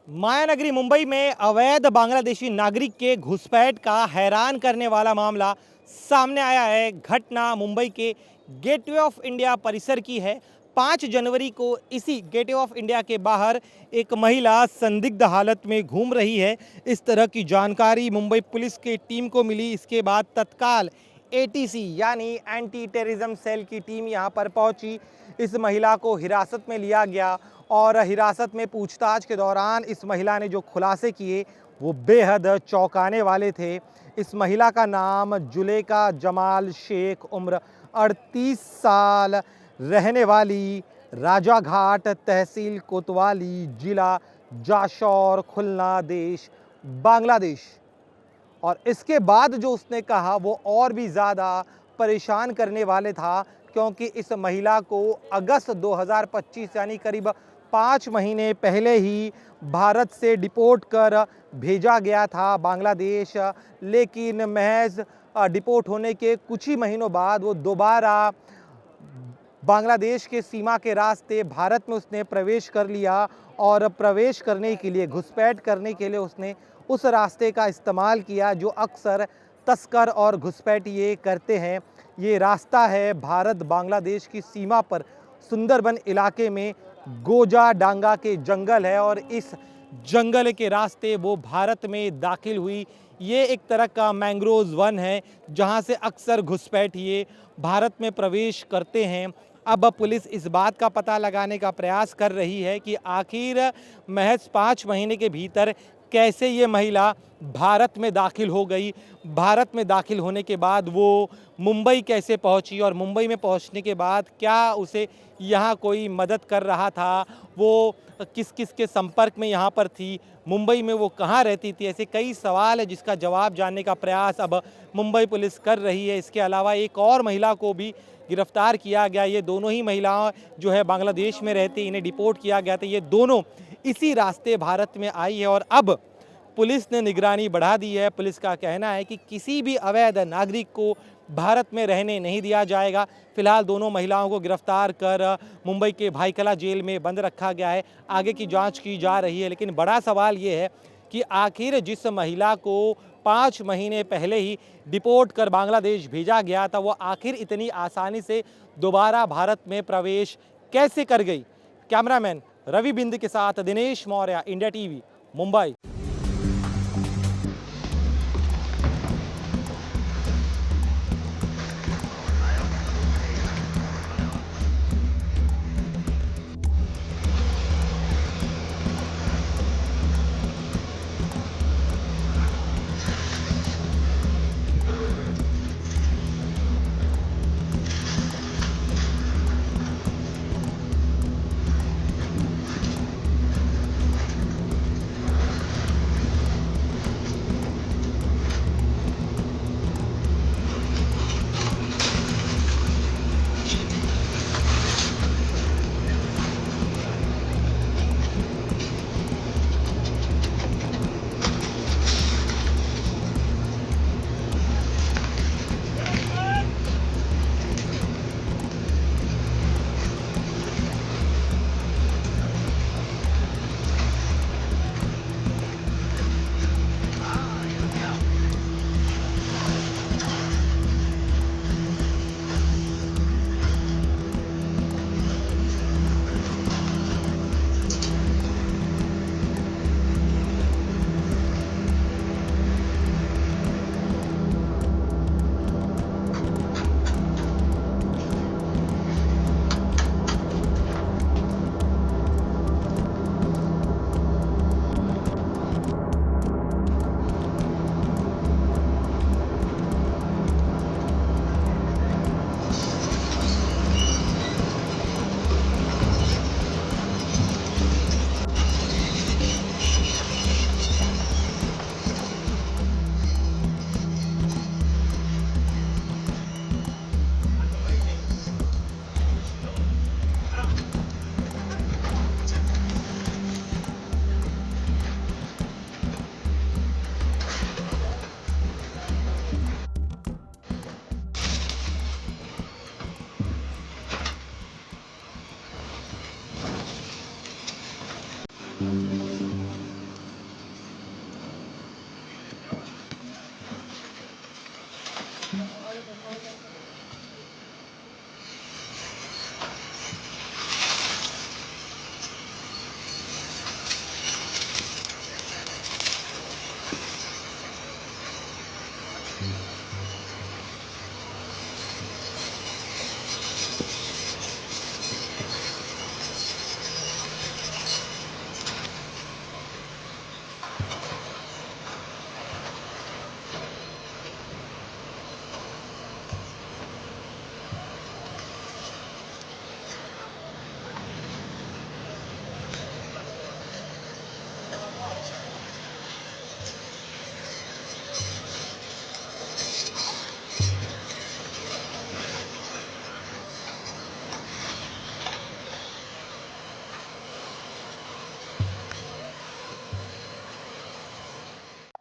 मायानगरी मुंबई में अवैध बांग्लादेशी नागरिक के घुसपैठ का हैरान करने वाला मामला सामने आया है। घटना मुंबई के गेटवे ऑफ इंडिया परिसर की है। 5 जनवरी को इसी गेटवे ऑफ इंडिया के बाहर एक महिला संदिग्ध हालत में घूम रही है। इस तरह की जानकारी मुंबई पुलिस की टीम को मिली। इसके बाद तत्काल एटीसी यानी एंटी टेररिज्म सेल की टीम यहां पर पहुंची। इस महिला को हिरासत में लिया गया और हिरासत में पूछताछ के दौरान इस महिला ने जो खुलासे किए वो बेहद चौंकाने वाले थे। इस महिला का नाम जुलेका जमाल शेख, उम्र 38 साल, रहने वाली राजाघाट, तहसील कोतवाली, जिला जाशौर, खुलना, देश बांग्लादेश। और इसके बाद जो उसने कहा वो और भी ज़्यादा परेशान करने वाले था, क्योंकि इस महिला को अगस्त 2025 यानी करीब 5 महीने पहले ही भारत से डिपोर्ट कर भेजा गया था बांग्लादेश। लेकिन महज डिपोर्ट होने के कुछ ही महीनों बाद वो दोबारा बांग्लादेश के सीमा के रास्ते भारत में उसने प्रवेश कर लिया और प्रवेश करने के लिए, घुसपैठ करने के लिए उसने उस रास्ते का इस्तेमाल किया जो अक्सर तस्कर और घुसपैठिए करते हैं। ये रास्ता है भारत बांग्लादेश की सीमा पर सुंदरबन इलाके में गोजा डांगा के जंगल है और इस जंगल के रास्ते वो भारत में दाखिल हुई। ये एक तरह का मैंग्रोव वन है जहां से अक्सर घुसपैठिए भारत में प्रवेश करते हैं। अब पुलिस इस बात का पता लगाने का प्रयास कर रही है कि आखिर महज 5 महीने के भीतर कैसे ये महिला भारत में दाखिल हो गई। भारत में दाखिल होने के बाद वो मुंबई कैसे पहुंची और मुंबई में पहुंचने के बाद क्या उसे यहाँ कोई मदद कर रहा था, वो किस किस के संपर्क में यहाँ पर थी, मुंबई में वो कहाँ रहती थी। ऐसे कई सवाल है जिसका जवाब जानने का प्रयास अब मुंबई पुलिस कर रही है। इसके अलावा एक और महिला को भी गिरफ्तार किया गया। ये दोनों ही महिलाएं जो है बांग्लादेश में रहती, इन्हें डिपोर्ट किया गया था। ये दोनों इसी रास्ते भारत में आई है और अब पुलिस ने निगरानी बढ़ा दी है। पुलिस का कहना है कि किसी भी अवैध नागरिक को भारत में रहने नहीं दिया जाएगा। फिलहाल दोनों महिलाओं को गिरफ्तार कर मुंबई के भाईकला जेल में बंद रखा गया है। आगे की जांच की जा रही है। लेकिन बड़ा सवाल ये है कि आखिर जिस महिला को 5 महीने पहले ही डिपोर्ट कर बांग्लादेश भेजा गया था, वो आखिर इतनी आसानी से दोबारा भारत में प्रवेश कैसे कर गई। कैमरामैन रवि बिंद के साथ Dinesh Maurya, India TV, Mumbai.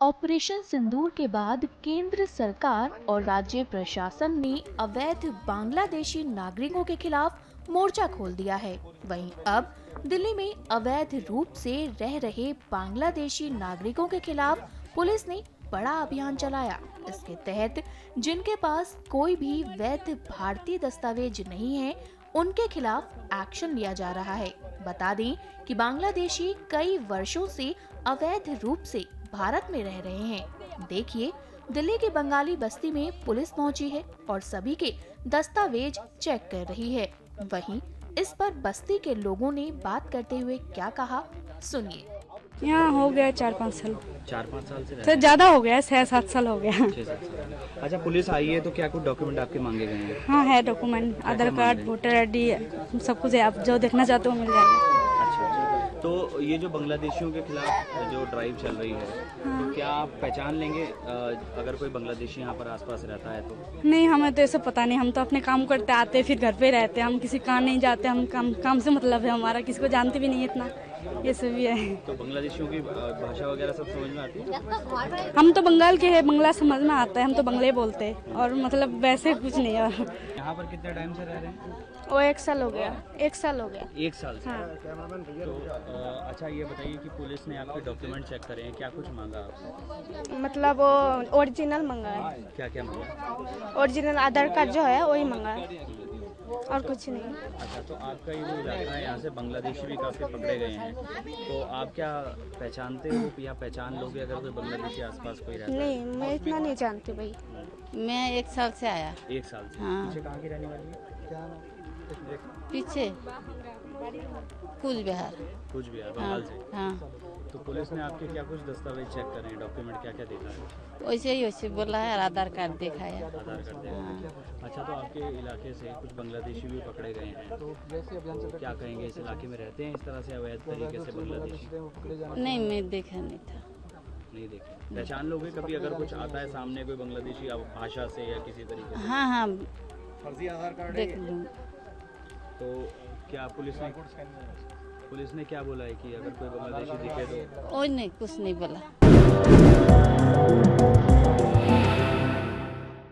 Operation Sindoor के बाद केंद्र सरकार और राज्य प्रशासन ने अवैध बांग्लादेशी नागरिकों के खिलाफ मोर्चा खोल दिया है। वहीं अब दिल्ली में अवैध रूप से रह रहे बांग्लादेशी नागरिकों के खिलाफ पुलिस ने बड़ा अभियान चलाया। इसके तहत जिनके पास कोई भी वैध भारतीय दस्तावेज नहीं है, उनके खिलाफ एक्शन लिया जा रहा है। बता दें कि बांग्लादेशी कई वर्षों से अवैध रूप से भारत में रह रहे हैं। देखिए, दिल्ली की बंगाली बस्ती में पुलिस पहुंची है और सभी के दस्तावेज चेक कर रही है। वहीं इस पर बस्ती के लोगों ने बात करते हुए क्या कहा, सुनिए। यहाँ हो गया 4-5 साल। 4-5 साल से तो ज्यादा हो गया, 6-7 साल हो गया। 6-7 साल। अच्छा, पुलिस आई है तो क्या कुछ डॉक्यूमेंट आपके मांगे गए हैं? हाँ है डॉक्यूमेंट, आधार कार्ड, वोटर ID, सब कुछ है। आप जो देखना चाहते हो मिल जाएगा। अच्छा, तो ये जो बांग्लादेशियों के खिलाफ जो ड्राइव चल रही है, तो क्या आप पहचान लेंगे अगर कोई बांग्लादेशी यहाँ पर आसपास रहता है तो? नहीं, हमें तो ऐसा पता नहीं। हम तो अपने काम करते आते फिर घर पे रहते हैं। हम किसी काम नहीं जाते। हम काम से मतलब है हमारा, किसी को जानते भी नहीं इतना। ये सब भी है। तो बांग्लादेशियों की भाषा वगैरह सब समझ में आती है? हम तो बंगाल के हैं, बंगला समझ में आता है। हम तो बंगले बोलते हैं और मतलब वैसे कुछ नहीं है। यहाँ पर कितने टाइम से रह रहे हैं? वो 1 साल हो गया। 1 साल हो गया। 1 साल से। हाँ। तो अच्छा, ये बताइए कि पुलिस ने आपके डॉक्यूमेंट चेक करे हैं, क्या कुछ मांगा आपसे? मतलब ओरिजिनल मंगा है। क्या क्या मांगा? ओरिजिनल आधार कार्ड जो है वही मंगा है और कुछ नहीं। अच्छा, तो आपका ये जो इलाका है, यहाँ से बांग्लादेशी भी काफ़ी पकड़े गए हैं, तो आप क्या पहचानते हो या पहचान लोगे अगर कोई बांग्लादेशी आसपास कोई रहता है? नहीं, मैं इतना नहीं जानती भाई। मैं 1 साल से आया। 1 साल से। हाँ। पीछे कहाँ की रहने वाली है? पीछे कूच बिहार। कुछ भी है, हाँ, बंगाल से। हाँ। तो पुलिस ने आपके क्या कुछ दस्तावेज चेक करे हैं, डॉक्यूमेंट क्या क्या देखा है? वैसे बोला है, आधार कार्ड दिखाया। आधार कार्ड देखा है। अच्छा, तो आपके इलाके से कुछ बांग्लादेशी भी पकड़े गए हैं, तो क्या कहेंगे, इस इलाके में रहते हैं इस तरह से अवैध तरीके से बांग्लादेशी? नहीं, मैं देखा नहीं था। नहीं देखे। पहचान लोगे कभी अगर कुछ आता है सामने कोई बांग्लादेशी भाषा से या किसी तरीके से? हाँ हाँ, फर्जी आधार कार्ड देख लूँ। तो क्या पुलिस ने क्या बोला है कि अगर कोई बांग्लादेशी दिखे तो? और नहीं, कुछ नहीं बोला।